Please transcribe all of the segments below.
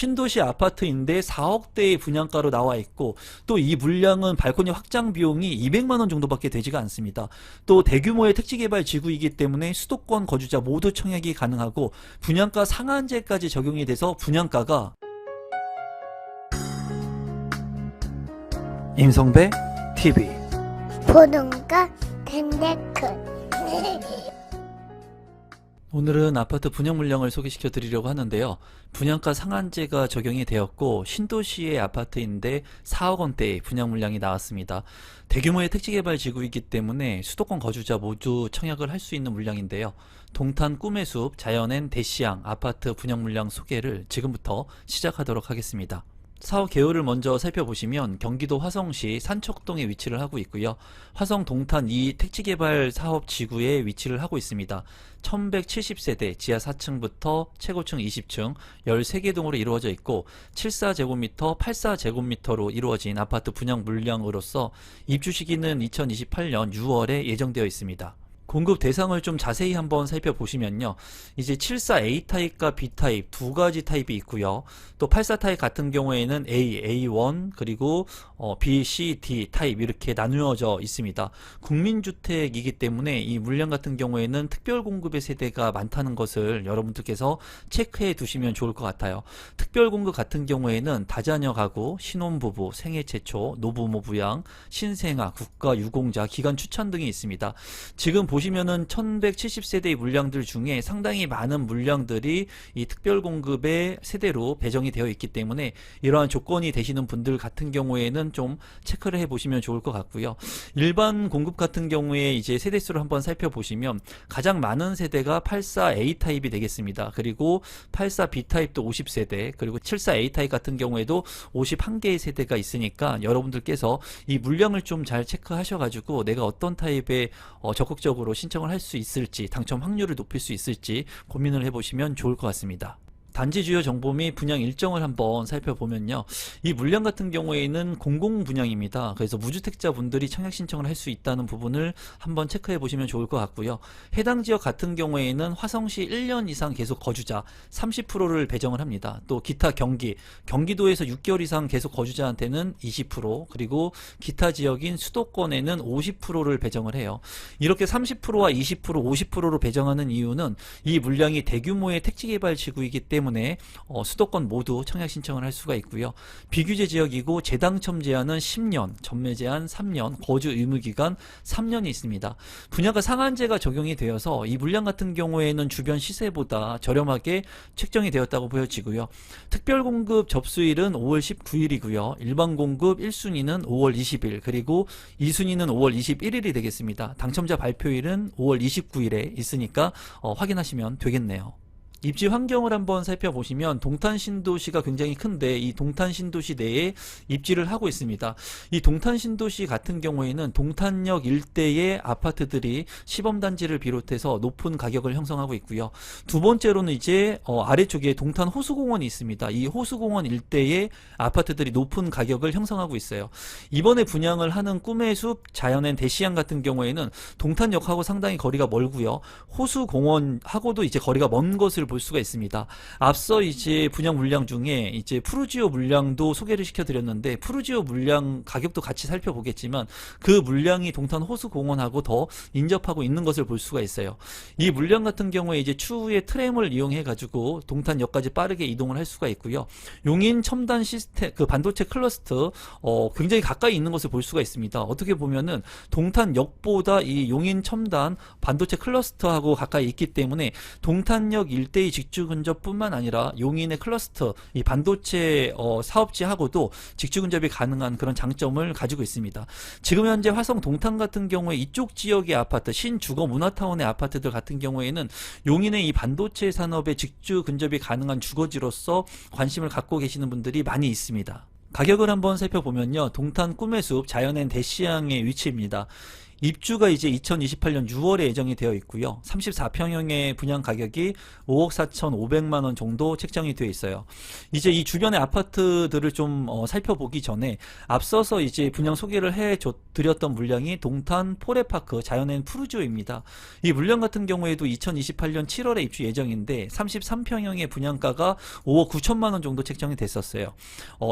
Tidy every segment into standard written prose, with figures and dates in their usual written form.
신도시 아파트인데 4억대의 분양가로 나와 있고, 또 이 물량은 발코니 확장 비용이 200만원 정도밖에 되지가 않습니다. 또 대규모의 택지개발 지구이기 때문에 수도권 거주자 모두 청약이 가능하고 분양가 상한제까지 적용이 돼서 분양가가 임성배 TV 보동과 덴데크 오늘은 아파트 분양 물량을 소개시켜 드리려고 하는데요. 분양가 상한제가 적용이 되었고 신도시의 아파트인데 4억 원대의 분양 물량이 나왔습니다. 대규모의 택지개발 지구이기 때문에 수도권 거주자 모두 청약을 할 수 있는 물량인데요. 동탄 꿈의 숲 자연엔 대시양 아파트 분양 물량 소개를 지금부터 시작하도록 하겠습니다. 사업 개요를 먼저 살펴보시면 경기도 화성시 산척동에 위치를 하고 있고요. 화성 동탄 2 택지개발 사업 지구에 위치를 하고 있습니다. 1170세대 지하 4층부터 최고층 20층 13개 동으로 이루어져 있고 74제곱미터 84제곱미터로 이루어진 아파트 분양 물량으로서 입주 시기는 2028년 6월에 예정되어 있습니다. 공급 대상을 좀 자세히 한번 살펴보시면요. 이제 74A 타입과 B 타입 두 가지 타입이 있고요. 또 84 타입 같은 경우에는 A, A1 그리고 B, C, D 타입 이렇게 나누어져 있습니다. 국민주택이기 때문에 이 물량 같은 경우에는 특별 공급의 세대가 많다는 것을 여러분들께서 체크해 두시면 좋을 것 같아요. 특별 공급 같은 경우에는 다자녀 가구, 신혼부부, 생애 최초, 노부모 부양, 신생아, 국가 유공자, 기간 추천 등이 있습니다. 지금 보시면은 1170세대의 물량들 중에 상당히 많은 물량들이 이 특별공급의 세대로 배정이 되어 있기 때문에 이러한 조건이 되시는 분들 같은 경우에는 좀 체크를 해 보시면 좋을 것 같고요. 일반 공급 같은 경우에 이제 세대수를 한번 살펴보시면 가장 많은 세대가 84A 타입이 되겠습니다. 그리고 84B 타입도 50세대, 그리고 74A 타입 같은 경우에도 51개의 세대가 있으니까 여러분들께서 이 물량을 좀 잘 체크하셔가지고 내가 어떤 타입의 적극적으로 신청을 할 수 있을지, 당첨 확률을 높일 수 있을지 고민을 해보시면 좋을 것 같습니다. 단지 주요 정보 및 분양 일정을 한번 살펴보면요. 이 물량 같은 경우에는 공공 분양입니다. 그래서 무주택자 분들이 청약 신청을 할 수 있다는 부분을 한번 체크해 보시면 좋을 것 같고요. 해당 지역 같은 경우에는 화성시 1년 이상 계속 거주자 30%를 배정을 합니다. 또 기타 경기도에서 6개월 이상 계속 거주자한테는 20%, 그리고 기타 지역인 수도권에는 50%를 배정을 해요. 이렇게 30%와 20%, 50%로 배정하는 이유는 이 물량이 대규모의 택지개발 지구이기 때문에 수도권 모두 청약 신청을 할 수가 있고요. 비규제 지역이고 재당첨 제한은 10년, 전매 제한 3년, 거주 의무기간 3년이 있습니다. 분양가 상한제가 적용이 되어서 이 물량 같은 경우에는 주변 시세보다 저렴하게 책정이 되었다고 보여지고요. 특별공급 접수일은 5월 19일이고요. 일반공급 1순위는 5월 20일, 그리고 2순위는 5월 21일이 되겠습니다. 당첨자 발표일은 5월 29일에 있으니까 확인하시면 되겠네요. 입지 환경을 한번 살펴보시면 동탄 신도시가 굉장히 큰데 이 동탄 신도시 내에 입지를 하고 있습니다. 이 동탄 신도시 같은 경우에는 동탄역 일대의 아파트들이 시범단지를 비롯해서 높은 가격을 형성하고 있고요. 두 번째로는 이제 아래쪽에 동탄 호수공원이 있습니다. 이 호수공원 일대의 아파트들이 높은 가격을 형성하고 있어요. 이번에 분양을 하는 꿈의 숲 자연엔 대시양 같은 경우에는 동탄역하고 상당히 거리가 멀고요. 호수공원하고도 이제 거리가 먼 것을 볼 수가 있습니다. 앞서 이제 분양 물량 중에 이제 푸르지오 물량도 소개를 시켜드렸는데 푸르지오 물량 가격도 같이 살펴보겠지만 그 물량이 동탄 호수공원하고 더 인접하고 있는 것을 볼 수가 있어요. 이 물량 같은 경우에 이제 추후에 트램을 이용해 가지고 동탄역까지 빠르게 이동을 할 수가 있고요. 용인 첨단 시스템 그 반도체 클러스터 굉장히 가까이 있는 것을 볼 수가 있습니다. 어떻게 보면은 동탄역보다 이 용인 첨단 반도체 클러스터하고 가까이 있기 때문에 동탄역 일대의 직주 근접뿐만 아니라 용인의 클러스터 이 반도체 사업지하고도 직주 근접이 가능한 그런 장점을 가지고 있습니다. 지금 현재 화성 동탄 같은 경우에 이쪽 지역의 아파트 신주거 문화타운의 아파트들 같은 경우에는 용인의 이 반도체 산업에 직주 근접이 가능한 주거지로서 관심을 갖고 계시는 분들이 많이 있습니다. 가격을 한번 살펴보면요. 동탄 꿈의 숲 자연엔 대시양의 위치입니다. 입주가 이제 2028년 6월에 예정이 되어 있고요. 34평형의 분양 가격이 5억 4,500만 원 정도 책정이 되어 있어요. 이제 이 주변의 아파트들을 좀 살펴보기 전에 앞서서 이제 분양 소개를 해 드렸던 물량이 동탄 포레파크 자연엔 푸르지오입니다. 이 물량 같은 경우에도 2028년 7월에 입주 예정인데 33평형의 분양가가 5억 9천만 원 정도 책정이 됐었어요.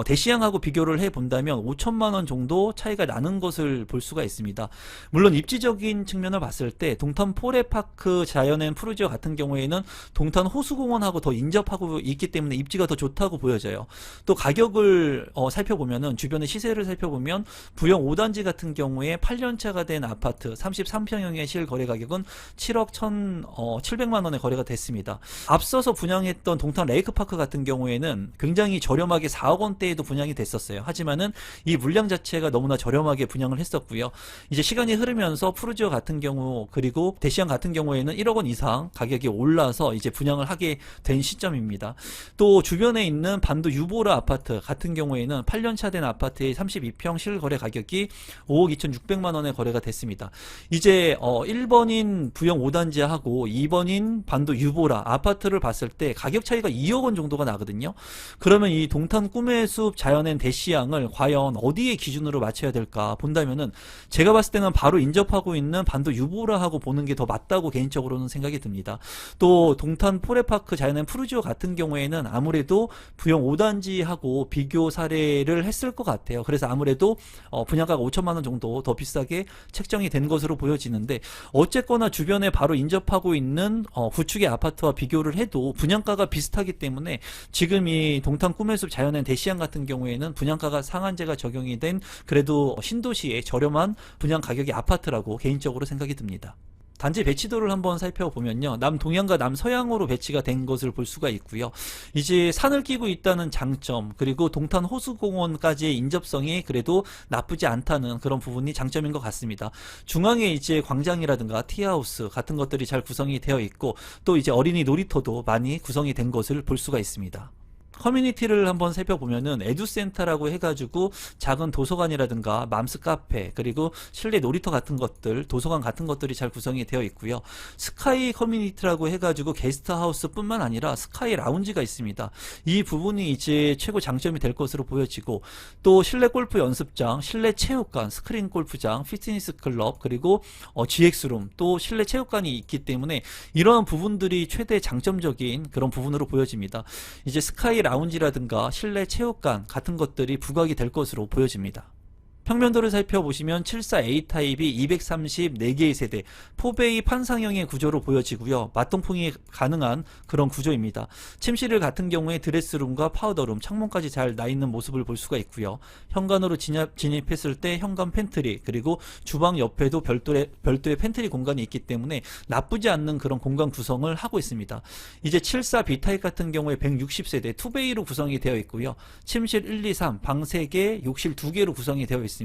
대시양하고 비교를 해 본다면 5천만 원 정도 차이가 나는 것을 볼 수가 있습니다. 물론 입지적인 측면을 봤을 때 동탄 포레파크 자연엔 푸르지오 같은 경우에는 동탄 호수공원하고 더 인접하고 있기 때문에 입지가 더 좋다고 보여져요. 또 가격을 살펴보면은 주변의 시세를 살펴보면 부영 5단지 같은 경우에 8년차가 된 아파트 33평형의 실거래 가격은 7억 1,700만 원에 거래가 됐습니다. 앞서서 분양했던 동탄 레이크파크 같은 경우에는 굉장히 저렴하게 4억 원대에도 분양이 됐었어요. 하지만은 이 물량 자체가 너무나 저렴하게 분양을 했었고요. 이제 시간이 흐르면서 푸르지오 같은 경우 그리고 대시양 같은 경우에는 1억 원 이상 가격이 올라서 이제 분양을 하게 된 시점입니다. 또 주변에 있는 반도 유보라 아파트 같은 경우에는 8년차 된 아파트의 32평 실거래 가격이 5억 2,600만 원에 거래가 됐습니다. 이제 1번인 부영 5단지하고 2번인 반도 유보라 아파트를 봤을 때 가격 차이가 2억 원 정도가 나거든요. 그러면 이 동탄 꿈의 숲 자연엔 대시양을 과연 어디에 기준으로 맞춰야 될까 본다면은 제가 봤을 때는 바로 인접하고 있는 반도 유보라하고 보는 게 더 맞다고 개인적으로는 생각이 듭니다. 또 동탄 포레파크 자연엔 푸르지오 같은 경우에는 아무래도 부영 5단지하고 비교 사례를 했을 것 같아요. 그래서 아무래도 분양가가 5천만 원 정도 더 비싸게 책정이 된 것으로 보여지는데 어쨌거나 주변에 바로 인접하고 있는 구축의 아파트와 비교를 해도 분양가가 비슷하기 때문에 지금 이 동탄 꿈의 숲 자연엔 대시양 같은 경우에는 분양가가 상한제가 적용이 된 그래도 신도시의 저렴한 분양 가격의 아파트라고 개인적으로 생각이 듭니다. 단지 배치도를 한번 살펴보면요. 남동향과 남서향으로 배치가 된 것을 볼 수가 있고요. 이제 산을 끼고 있다는 장점 그리고 동탄 호수공원까지의 인접성이 그래도 나쁘지 않다는 그런 부분이 장점인 것 같습니다. 중앙에 이제 광장이라든가 티하우스 같은 것들이 잘 구성이 되어 있고 또 이제 어린이 놀이터도 많이 구성이 된 것을 볼 수가 있습니다. 커뮤니티를 한번 살펴보면은 에듀센터라고 해가지고 작은 도서관이라든가 맘스 카페 그리고 실내 놀이터 같은 것들 도서관 같은 것들이 잘 구성이 되어 있고요. 스카이 커뮤니티라고 해가지고 게스트하우스 뿐만 아니라 스카이 라운지가 있습니다. 이 부분이 이제 최고 장점이 될 것으로 보여지고 또 실내 골프 연습장, 실내 체육관, 스크린 골프장, 피트니스 클럽 그리고 GX룸 또 실내 체육관이 있기 때문에 이러한 부분들이 최대 장점적인 그런 부분으로 보여집니다. 이제 스카이 라운지라든가 실내 체육관 같은 것들이 부각이 될 것으로 보여집니다. 평면도를 살펴보시면 74A 타입이 234개의 세대 4베이 판상형의 구조로 보여지고요. 맞동풍이 가능한 그런 구조입니다. 침실을 같은 경우에 드레스룸과 파우더룸, 창문까지 잘 나있는 모습을 볼 수가 있고요. 현관으로 진입했을 때 현관 팬트리 그리고 주방 옆에도 별도의 팬트리 공간이 있기 때문에 나쁘지 않는 그런 공간 구성을 하고 있습니다. 이제 74B 타입 같은 경우에 160세대 2베이로 구성이 되어 있고요. 침실 1, 2, 3, 방 3개, 욕실 2개로 구성이 되어 있습니다.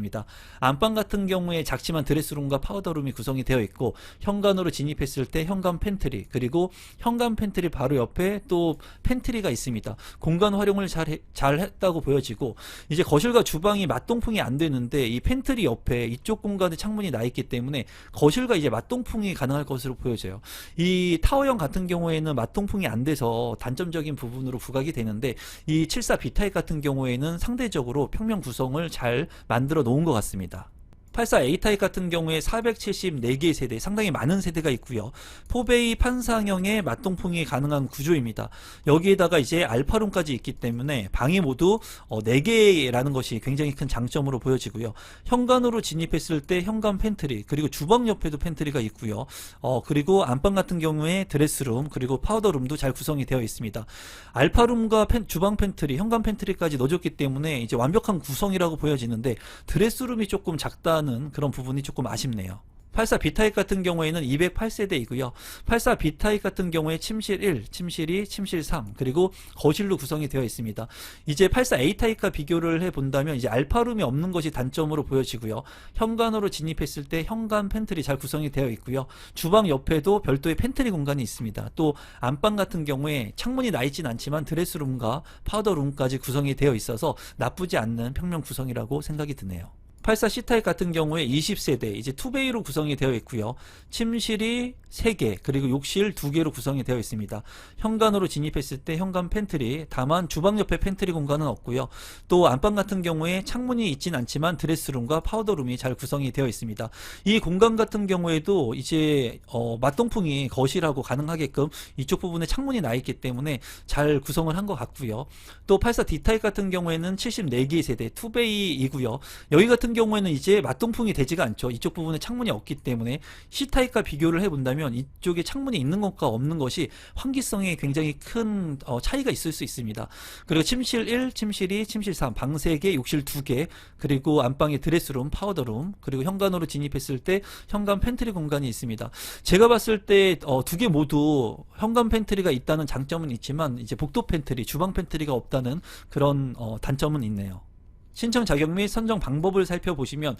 안방 같은 경우에 작지만 드레스룸과 파우더룸이 구성이 되어 있고 현관으로 진입했을 때 현관 팬트리 그리고 현관 팬트리 바로 옆에 또 팬트리가 있습니다. 공간 활용을 잘 했다고 보여지고 이제 거실과 주방이 맞동풍이 안 되는데 이 팬트리 옆에 이쪽 공간에 창문이 나 있기 때문에 거실과 이제 맞동풍이 가능할 것으로 보여져요. 이 타워형 같은 경우에는 맞동풍이 안 돼서 단점적인 부분으로 부각이 되는데 이 74B 타입 같은 경우에는 상대적으로 평면 구성을 잘 만들어 놓은 것 같습니다. 84A 타입 같은 경우에 474개의 세대 상당히 많은 세대가 있고요. 4베이 판상형의 맞동풍이 가능한 구조입니다. 여기에다가 이제 알파룸까지 있기 때문에 방이 모두 4개라는 것이 굉장히 큰 장점으로 보여지고요. 현관으로 진입했을 때 현관 팬트리 그리고 주방 옆에도 팬트리가 있고요. 그리고 안방 같은 경우에 드레스룸 그리고 파우더룸도 잘 구성이 되어 있습니다. 알파룸과 주방 팬트리, 현관 팬트리까지 넣어줬기 때문에 이제 완벽한 구성이라고 보여지는데 드레스룸이 조금 작다 그런 부분이 조금 아쉽네요. 84B 타입 같은 경우에는 208세대이고요. 84B 타입 같은 경우에 침실 1, 침실 2, 침실 3 그리고 거실로 구성이 되어 있습니다. 이제 84A 타입과 비교를 해본다면 이제 알파룸이 없는 것이 단점으로 보여지고요. 현관으로 진입했을 때 현관 팬트리 잘 구성이 되어 있고요. 주방 옆에도 별도의 팬트리 공간이 있습니다. 또 안방 같은 경우에 창문이 나 있진 않지만 드레스룸과 파우더룸까지 구성이 되어 있어서 나쁘지 않는 평면 구성이라고 생각이 드네요. 84 C타입 같은 경우에 20세대 이제 투베이로 구성이 되어 있고요. 침실이 3개 그리고 욕실 2개로 구성이 되어 있습니다. 현관으로 진입했을 때 현관 팬트리, 다만 주방 옆에 팬트리 공간은 없고요. 또 안방 같은 경우에 창문이 있진 않지만 드레스룸과 파우더룸이 잘 구성이 되어 있습니다. 이 공간 같은 경우에도 이제 맞동풍이 거실하고 가능하게끔 이쪽 부분에 창문이 나 있기 때문에 잘 구성을 한 것 같고요. 또 84 D타입 같은 경우에는 74개 세대 투베이이고요. 여기 같은 경우에는 이제 맞동풍이 되지가 않죠. 이쪽 부분에 창문이 없기 때문에 C타입과 비교를 해본다면 이쪽에 창문이 있는 것과 없는 것이 환기성에 굉장히 큰 차이가 있을 수 있습니다. 그리고 침실 1, 침실 2, 침실 3, 방 3개, 욕실 2개, 그리고 안방에 드레스룸, 파우더룸, 그리고 현관으로 진입했을 때 현관 팬트리 공간이 있습니다. 제가 봤을 때 두 개 모두 현관 팬트리가 있다는 장점은 있지만 이제 복도 팬트리, 주방 팬트리가 없다는 그런 단점은 있네요. 신청 자격 및 선정 방법을 살펴보시면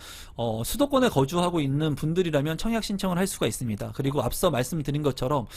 수도권에 거주하고 있는 분들이라면 청약 신청을 할 수가 있습니다. 그리고 앞서 말씀드린 것처럼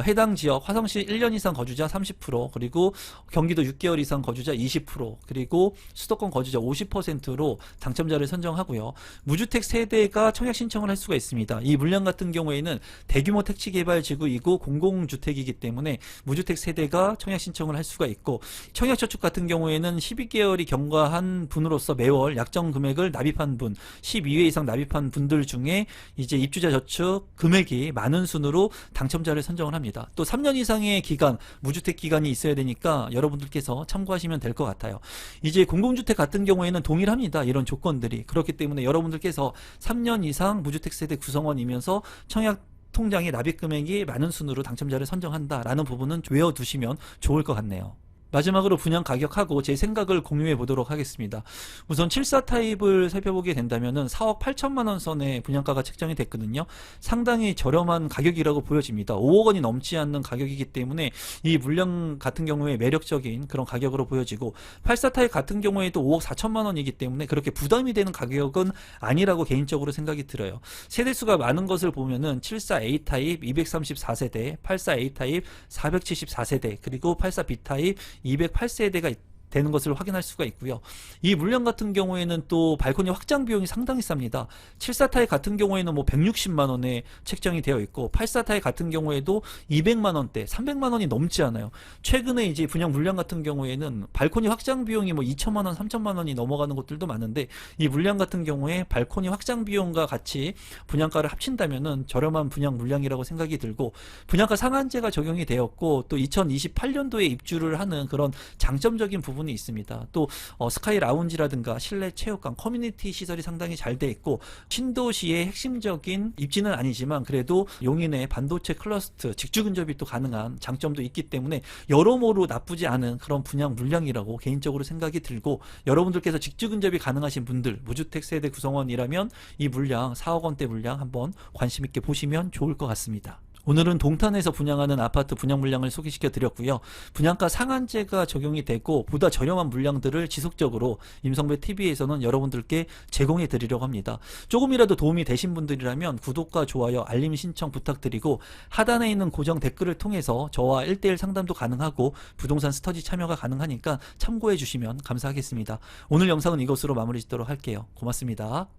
해당 지역 화성시 1년 이상 거주자 30%, 그리고 경기도 6개월 이상 거주자 20%, 그리고 수도권 거주자 50%로 당첨자를 선정하고요. 무주택 세대가 청약 신청을 할 수가 있습니다. 이 물량 같은 경우에는 대규모 택지개발지구이고 공공주택이기 때문에 무주택 세대가 청약 신청을 할 수가 있고, 청약저축 같은 경우에는 12개월이 경과한 분으로서 매월 약정 금액을 납입한 분, 12회 이상 납입한 분들 중에 이제 입주자 저축 금액이 많은 순으로 당첨자를 선정을 합니다. 또 3년 이상의 기간, 무주택 기간이 있어야 되니까 여러분들께서 참고하시면 될 것 같아요. 이제 공공주택 같은 경우에는 동일합니다. 이런 조건들이. 그렇기 때문에 여러분들께서 3년 이상 무주택 세대 구성원이면서 청약 통장의 납입 금액이 많은 순으로 당첨자를 선정한다라는 부분은 외워두시면 좋을 것 같네요. 마지막으로 분양 가격하고 제 생각을 공유해 보도록 하겠습니다. 우선 74 타입을 살펴보게 된다면은 4억 8천만 원 선에 분양가가 책정이 됐거든요. 상당히 저렴한 가격이라고 보여집니다. 5억 원이 넘지 않는 가격이기 때문에 이 물량 같은 경우에 매력적인 그런 가격으로 보여지고, 84 타입 같은 경우에도 5억 4천만 원이기 때문에 그렇게 부담이 되는 가격은 아니라고 개인적으로 생각이 들어요. 세대수가 많은 것을 보면은 74 A 타입 234세대, 84 A 타입 474세대, 그리고 84 B 타입 208세대가 되는 것을 확인할 수가 있고요. 이 물량 같은 경우에는 또 발코니 확장 비용이 상당히 쌉니다. 74 타입 같은 경우에는 뭐 160만 원에 책정이 되어 있고, 84 타입 같은 경우에도 200만 원대, 300만 원이 넘지 않아요. 최근에 이제 분양 물량 같은 경우에는 발코니 확장 비용이 뭐 2천만 원, 3천만 원이 넘어가는 곳들도 많은데, 이 물량 같은 경우에 발코니 확장 비용과 같이 분양가를 합친다면은 저렴한 분양 물량이라고 생각이 들고, 분양가 상한제가 적용이 되었고, 또 2028년도에 입주를 하는 그런 장점적인 부분이 있습니다. 또 스카이 라운지라든가 실내 체육관, 커뮤니티 시설이 상당히 잘 돼 있고, 신도시의 핵심적인 입지는 아니지만 그래도 용인의 반도체 클러스터 직주 근접이 또 가능한 장점도 있기 때문에 여러모로 나쁘지 않은 그런 분양 물량이라고 개인적으로 생각이 들고, 여러분들께서 직주 근접이 가능하신 분들, 무주택 세대 구성원이라면 이 물량 4억 원대 물량 한번 관심 있게 보시면 좋을 것 같습니다. 오늘은 동탄에서 분양하는 아파트 분양 물량을 소개시켜 드렸고요. 분양가 상한제가 적용이 되고 보다 저렴한 물량들을 지속적으로 임성배 TV에서는 여러분들께 제공해 드리려고 합니다. 조금이라도 도움이 되신 분들이라면 구독과 좋아요, 알림 신청 부탁드리고, 하단에 있는 고정 댓글을 통해서 저와 1대1 상담도 가능하고 부동산 스터디 참여가 가능하니까 참고해 주시면 감사하겠습니다. 오늘 영상은 이것으로 마무리 짓도록 할게요. 고맙습니다.